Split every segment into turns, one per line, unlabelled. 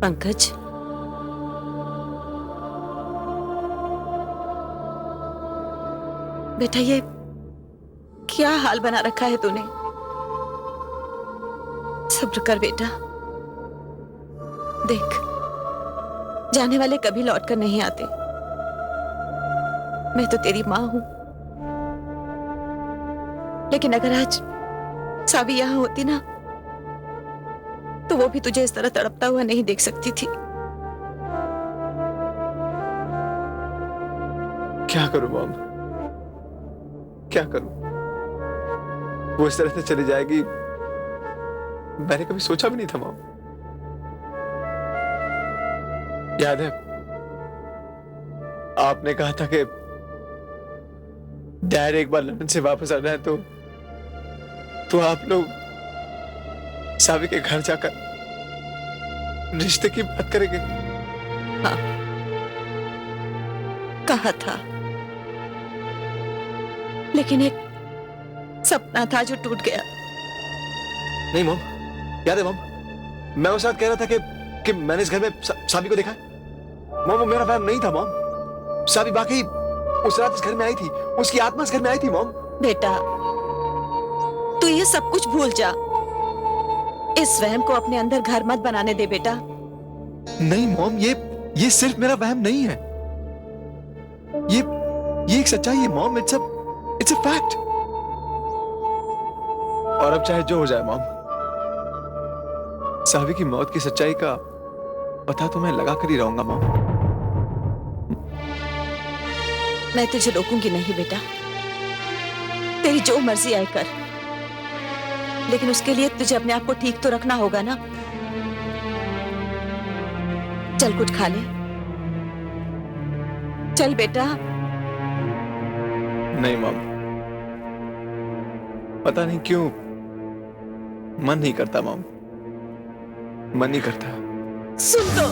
पंकज, बेटा ये क्या हाल बना रखा है तूने? सब्र कर बेटा। देख, जाने वाले कभी लौट कर नहीं आते। मैं तो तेरी मां हूं, लेकिन अगर आज सावी यहां होती ना, तो वो भी तुझे इस तरह तड़पता हुआ नहीं देख सकती थी।
क्या करूं मॉम, क्या करूं? वो इस तरह से चली जाएगी मैंने कभी सोचा भी नहीं था मॉम। याद है आपने कहा था कि डैड एक बार लंदन से वापस आना है तो आप लोग सावी के घर जाकर रिश्ते की बात करेंगे।
हाँ, कहा था, लेकिन एक सपना था जो टूट गया।
नहीं मॉम, याद है मॉम, मैं उस रात कह रहा था कि मैंने इस घर में सावी को देखा है। मॉम वो मेरा वहम नहीं था मॉम, सावी वाकई उस रात इस घर में आई थी, उसकी आत्मा इस घर में आई थी मॉम।
बेटा तू ये सब कुछ भूल जा, इस वहम को अपने अंदर घर मत बनाने दे बेटा।
नहीं मॉम, ये सिर्फ मेरा वहम नहीं है, ये एक सच्चाई है मॉम। It's a fact. और अब चाहे जो हो जाए मॉम, सावी की मौत की सच्चाई का पता तो मैं लगा कर ही रहूंगा मॉम।
मैं तुझे रोकूंगी नहीं बेटा, तेरी जो मर्जी आए कर, लेकिन उसके लिए तुझे अपने आप को ठीक तो रखना होगा ना। चल कुछ खा ले, चल बेटा।
नहीं मॉम, पता नहीं क्यों मन नहीं करता मॉम, मन नहीं करता।
सुन तो,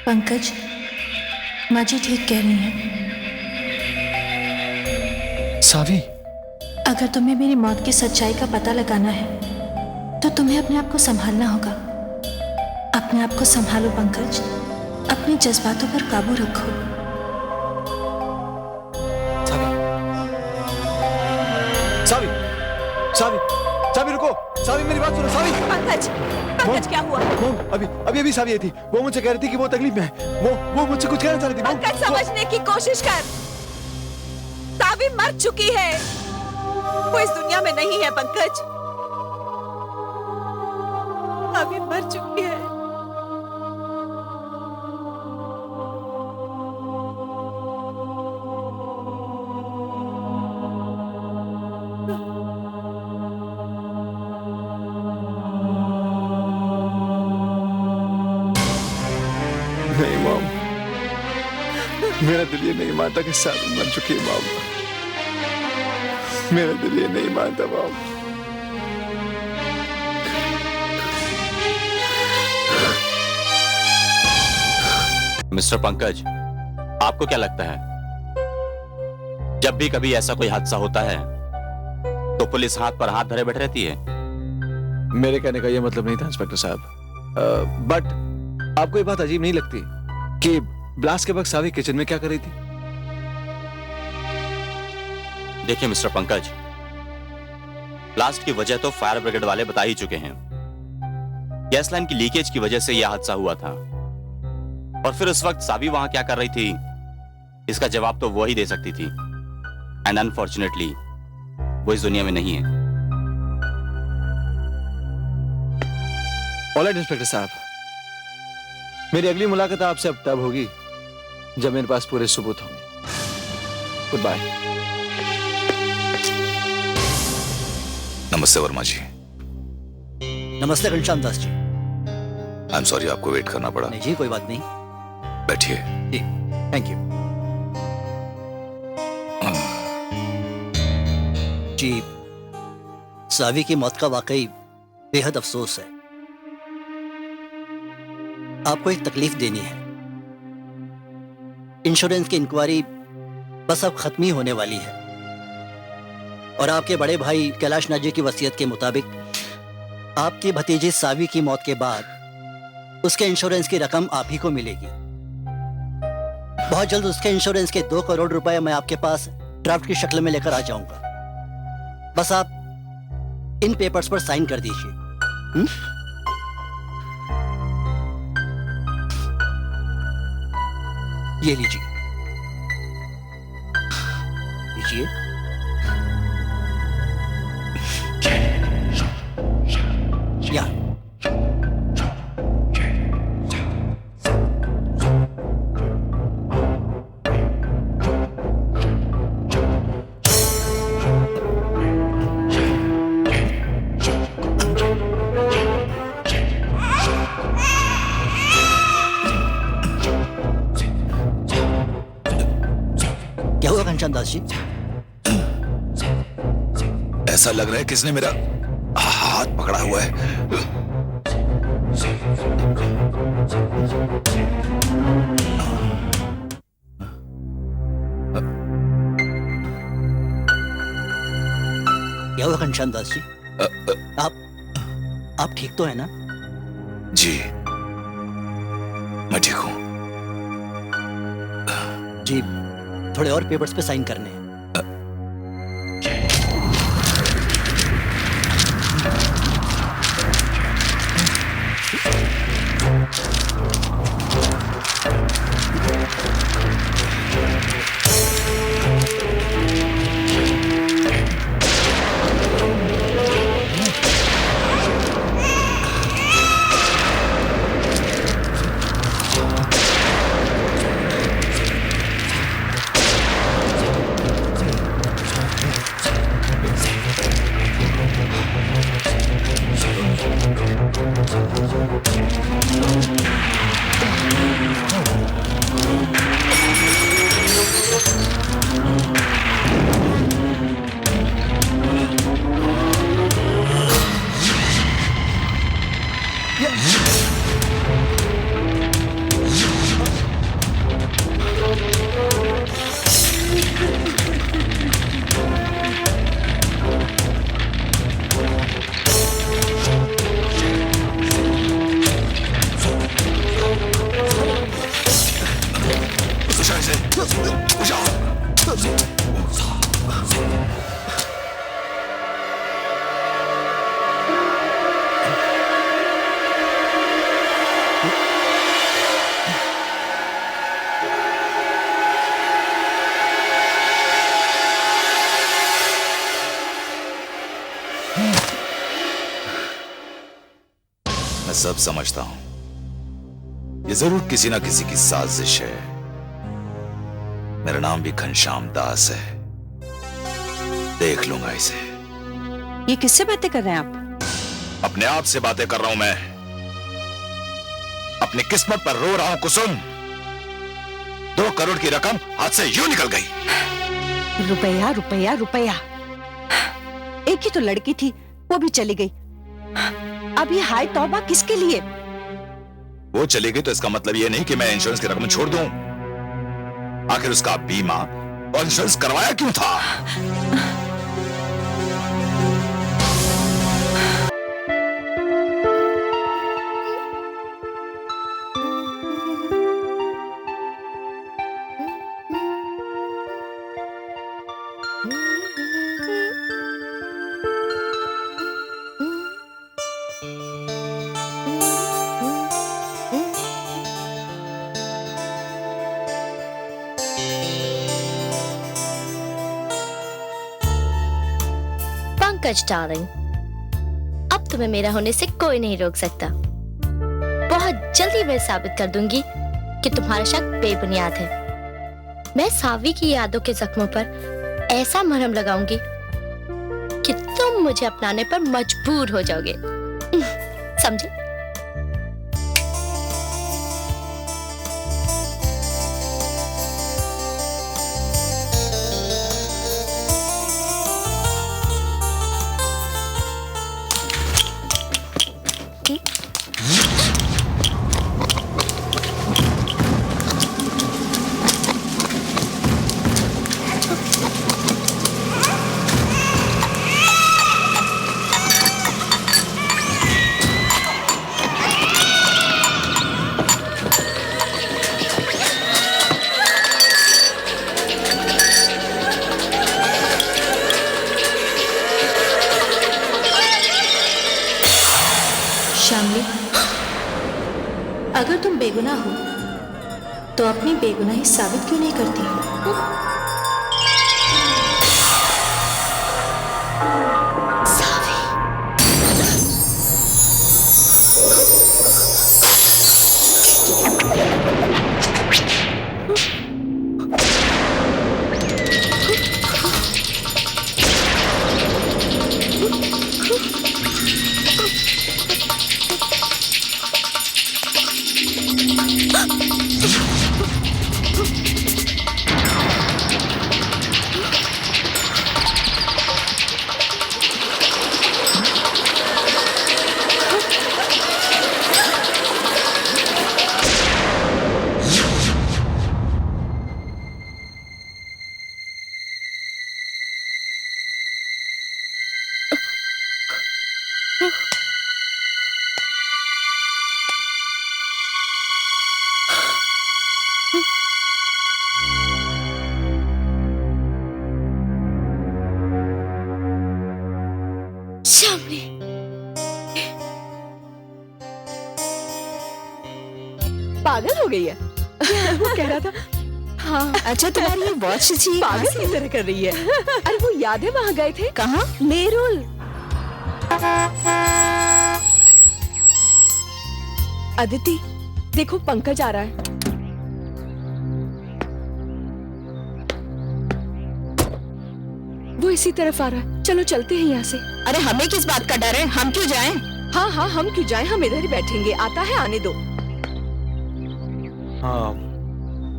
पंकज, माँ जी ठीक कह रही हैं।
सावी,
अगर तुम्हें मेरी मौत की सच्चाई का पता लगाना है तो तुम्हें अपने आप को संभालना होगा। अपने आप को संभालो पंकज, अपने जज्बातों पर काबू रखो।
सावी, सावी, सावी, सावी रुको, सावी मेरी बात सुनो। सावी,
पंकज, पंकज क्या हुआ?
मॉम अभी सावी आई थी, वो मुझसे कह रही थी कि वो तकलीफ में है। वो मुझसे कुछ कहना चाह रही थी।
पंकज समझने की कोशिश कर, सावी मर चुकी है, वो इस दुनिया में नहीं है पंकज, सावी मर चुकी है।
नहीं मॉम, मेरा दिल ये नहीं मानता कि सावी मर चुकी है मॉम। मेरा दिल ये नहीं मानता मॉम।
मिस्टर पंकज, आपको क्या लगता है जब भी कभी ऐसा कोई हादसा होता है तो पुलिस हाथ पर हाथ धरे बैठे रहती है?
मेरे कहने का ये मतलब नहीं था इंस्पेक्टर साहब, बट आपको ये बात अजीब नहीं लगती कि ब्लास्ट के वक्त सावी किचन में क्या कर रही थी?
देखिए मिस्टर पंकज, ब्लास्ट की वजह तो फायर ब्रिगेड वाले बता ही चुके हैं। गैस लाइन की लीकेज की वजह से यह हादसा हुआ था, और फिर उस वक्त सावी वहां क्या कर रही थी इसका जवाब तो वो ही दे सकती थी। एंड अनफॉर्चुनेटली वो इस दुनिया में नहीं है।
ऑलराइट इंस्पेक्टर साहब, मेरी अगली मुलाकात आपसे अब तब होगी जब मेरे पास पूरे सबूत होंगे। Good bye.
नमस्ते वर्मा जी।
नमस्ते Ghanshyam Das ji.
I am sorry आपको वेट करना पड़ा।
नहीं जी, कोई बात नहीं।
बैठिए।
जी, थैंक यू। जी, सावी की मौत का वाकई बेहद अफसोस है। आपको एक तकलीफ देनी है। इंश्योरेंस की इंक्वायरी बस अब खत्म ही होने वाली है और आपके बड़े भाई कैलाश नाथ जी की वसीयत के मुताबिक आपकी भतीजी सावी की मौत के बाद उसके इंश्योरेंस की रकम आप ही को मिलेगी। बहुत जल्द उसके इंश्योरेंस के 2 करोड़ रुपए मैं आपके पास ड्राफ्ट की शक्ल में लेकर आ जाऊंगा। बस आप इन पेपर्स पर साइन कर दीजिए। ये लीजिए। लीजिए। या क्या हुआ घनश्याम दास जी?
ऐसा लग रहा है किसने मेरा हाथ पकड़ा हुआ है।
क्या हुआ घनश्याम दास जी? आप ठीक तो है ना?
जी, मैं ठीक हूं।
जी, थोड़े और पेपर्स पे साइन करने हैं।
मैं सब समझता हूं, ये जरूर किसी ना किसी की साजिश है। मेरा नाम भी घनश्याम दास है, देख लूंगा इसे।
ये किससे बातें कर रहे हैं आप?
अपने आप से बातें कर रहा हूं मैं। अपनी किस्मत पर रो रहा हूं कुसुम। 2 करोड़ की रकम हाथ से यूं निकल गई।
रुपया रुपया रुपया, एक ही तो लड़की थी, वो भी चली गई। अब ये हाय तौबा किसके लिए?
वो चली गई तो इसका मतलब ये नहीं कि मैं इंश्योरेंस की रकम छोड़ दूं। आखिर उसका बीमा और इंश्योरेंस करवाया क्यों था?
पंकज डार्लिंग, अब तुम्हें मेरा होने से कोई नहीं रोक सकता। बहुत जल्दी मैं साबित कर दूंगी कि तुम्हारा शक बेबुनियाद है। मैं सावी की यादों के जख्मों पर ऐसा मरहम लगाऊंगी कि तुम मुझे अपनाने पर मजबूर हो जाओगे। समझे?
अगर तुम बेगुनाह हो तो अपनी बेगुनाही साबित क्यों नहीं करती?
श्यामली,
पागल हो गई है। वो कह रहा था हाँ
अच्छा तुम्हारी ये वॉच जी
पागल की तरह कर रही है। अरे वो याद है वहाँ गए थे
कहाँ?
नेरुल। अदिति देखो पंकज आ रहा है। वो इसी तरफ आ रहा है, चलो चलते हैं यहाँ से।
अरे हमें किस बात का डर है, हम क्यों जाएं?
हाँ हाँ हम क्यों जाएं, हम इधर ही बैठेंगे, आता है आने दो।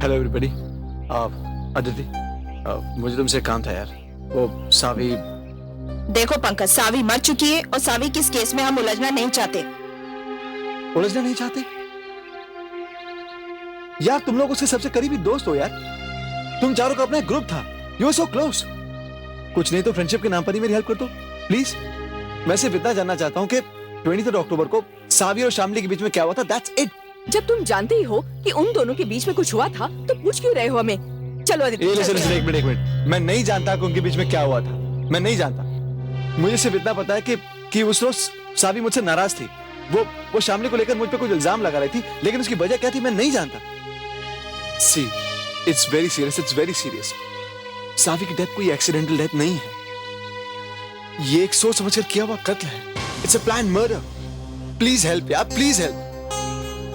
Hello everybody. अदिति, मुझे तुमसे काम था यार। वो सावी।
देखो पंकज, सावी मर चुकी है और सावी किस केस में हम उलझना नहीं चाहते।
उलझना नहीं चाहते यार? तुम लोग उसके सबसे करीबी दोस्त हो यार। तुम चारों का अपना ग्रुप था, यू आर सो क्लोज। कुछ नहीं तो फ्रेंडशिप के नाम पर ही मेरी हेल्प कर दो प्लीज। मैं सिर्फ इतना जानना चाहता हूँ कि 23 अक्टूबर को सावी और शामली के बीच में क्या हुआ था, दैट्स इट।
जब तुम जानते ही हो कि उन दोनों के बीच में कुछ हुआ था तो पूछ क्यों रहे हो हमें? चलो अदिति,
लिसन, एक मिनट। मैं नहीं जानता कि उनके बीच में क्या हुआ था, मैं नहीं जानता। मुझे सिर्फ इतना पता है कि उस रोज सावी मुझसे नाराज थी। वो शामली को लेकर मुझ पे कुछ इल्जाम लगा रही थी, लेकिन उसकी वजह क्या थी मैं नहीं जानता। सी, इट्स वेरी सीरियस। सावी की डेथ कोई एक्सीडेंटल डेथ नहीं है, ये एक सोच समझकर किया हुआ कत्ल है। It's a plan murder. Please help यार, प्लीज हेल्प।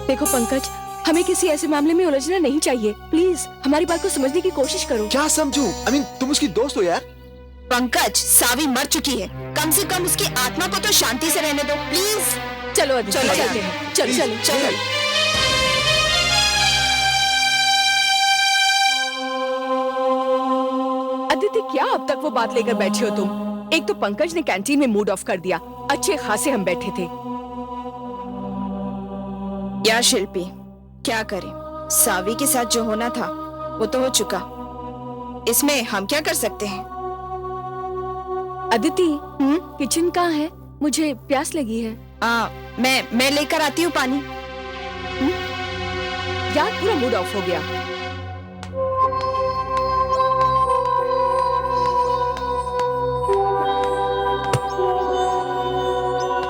देखो पंकज, हमें किसी ऐसे मामले में उलझना नहीं चाहिए। प्लीज हमारी बात को समझने की कोशिश करो।
क्या समझूं? I mean, तुम उसकी दोस्त हो यार।
पंकज, सावी मर चुकी है, कम से कम उसकी आत्मा को तो शांति से रहने दो प्लीज।
चलो अदिति,
चलो,
चलते हैं। चलो
Please,
चलो चलो। अदिति क्या अब तक वो बात लेकर बैठे हो तुम? एक तो पंकज ने कैंटीन में मूड ऑफ कर दिया, अच्छे खासे हम बैठे थे।
या शिल्पी, क्या करें, सावी के साथ जो होना था वो तो हो चुका, इसमें हम क्या कर सकते हैं?
अदिति, किचन कहाँ है? मुझे प्यास लगी है।
मैं लेकर आती हूँ पानी।
यार पूरा मूड ऑफ हो गया।